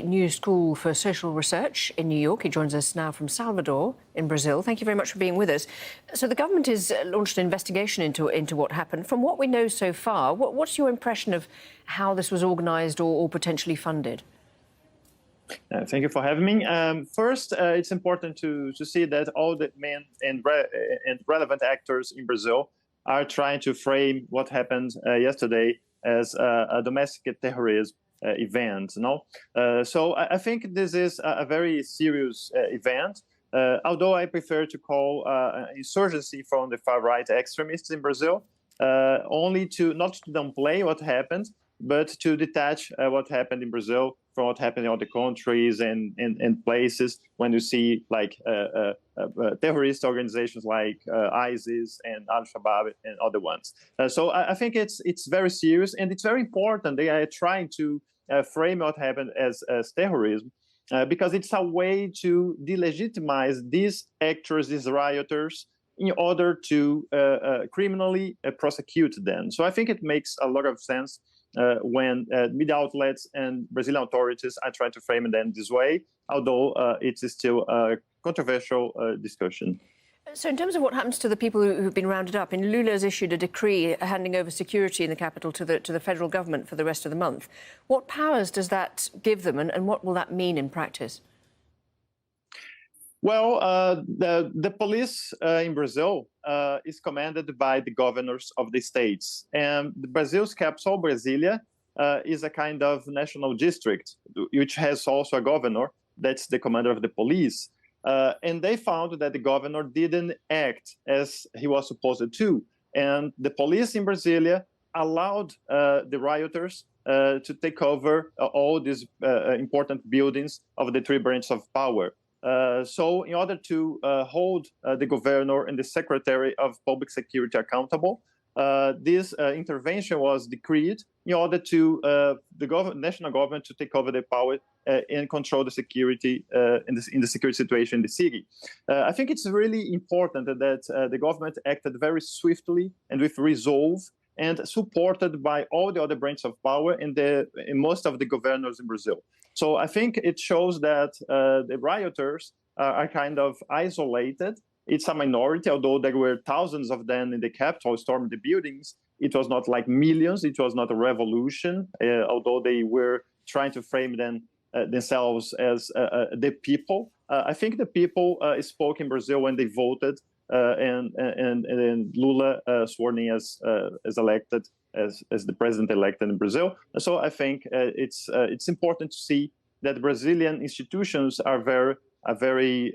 New School for Social Research in New York. He joins us now from Salvador in Brazil. Thank you very much for being with us. So the government has launched an investigation into what happened. From what we know so far, what's your impression of how this was organised or potentially funded? Thank you for having me. First, it's important to see that all the main and relevant actors in Brazil are trying to frame what happened yesterday as a domestic terrorism event. So I think this is a very serious event. Although I prefer to call insurgency from the far-right extremists in Brazil, only to not to downplay what happened, but to detach what happened in Brazil from what happened in other countries and places when you see like terrorist organizations like ISIS and Al-Shabaab and other ones. So I think it's very serious and it's very important. They are trying to frame what happened as terrorism because it's a way to delegitimize these actors, these rioters, in order to criminally prosecute them. So I think it makes a lot of sense when media outlets and Brazilian authorities are trying to frame them this way, although it is still a controversial discussion. So in terms of what happens to the people who've been rounded up, Lula has issued a decree handing over security in the capital to the federal government for the rest of the month. What powers does that give them and what will that mean in practice? Well, the police in Brazil is commanded by the governors of the states. And Brazil's capital, Brasilia, is a kind of national district, which has also a governor. That's the commander of the police. And they found that the governor didn't act as he was supposed to. And the police in Brasilia allowed the rioters to take over all these important buildings of the three branches of power. So in order to hold the governor and the secretary of public security accountable, this intervention was decreed in order to the national government to take over the power and control the security in the security situation in the city. I think it's really important that the government acted very swiftly and with resolve and supported by all the other branches of power and most of the governors in Brazil. So I think it shows that the rioters are kind of isolated. It's a minority, although there were thousands of them in the capital storming the buildings. It was not like millions. It was not a revolution, although they were trying to frame themselves as the people. I think the people spoke in Brazil when they voted and Lula sworn in as elected as the president-elect in Brazil. So I think it's important to see that Brazilian institutions are very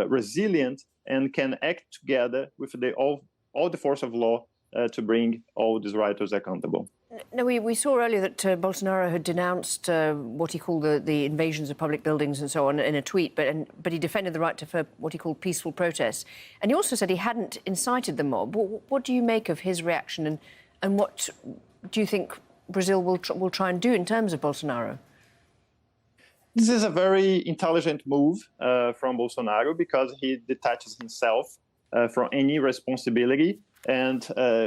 resilient and can act together with all the force of law to bring all these rioters accountable. Now, we saw earlier that Bolsonaro had denounced what he called the invasions of public buildings and so on in a tweet, but he defended the right to what he called peaceful protests. And he also said he hadn't incited the mob. What do you make of his reaction and what do you think Brazil will try and do in terms of Bolsonaro? This is a very intelligent move from Bolsonaro because he detaches himself from any responsibility. And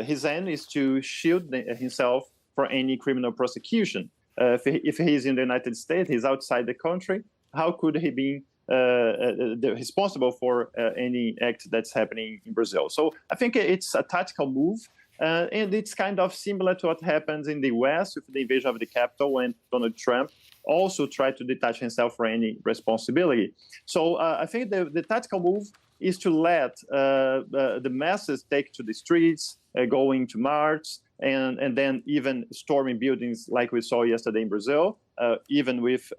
his aim is to shield himself from any criminal prosecution. If he's in the United States, he's outside the country, how could he be responsible for any act that's happening in Brazil? So I think it's a tactical move. And it's kind of similar to what happens in the West with the invasion of the Capitol when Donald Trump also tried to detach himself from any responsibility. So I think the tactical move is to let the masses take to the streets, going to march, and then even storming buildings like we saw yesterday in Brazil, even with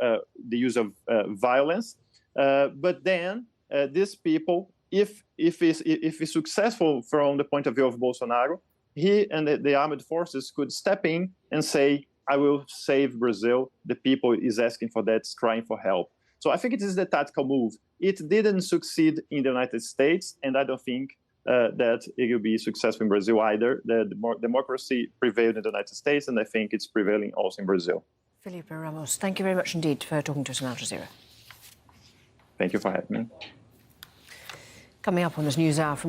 the use of violence. But then these people, if he's successful from the point of view of Bolsonaro, he and the armed forces could step in and say, I will save Brazil. The people is asking for that, crying for help. So I think it is the tactical move. It didn't succeed in the United States, and I don't think that it will be successful in Brazil either. The democracy prevailed in the United States, and I think it's prevailing also in Brazil. Felippe Ramos, thank you very much indeed for talking to us on Al Jazeera. Thank you for having me. Coming up on this NewsHour from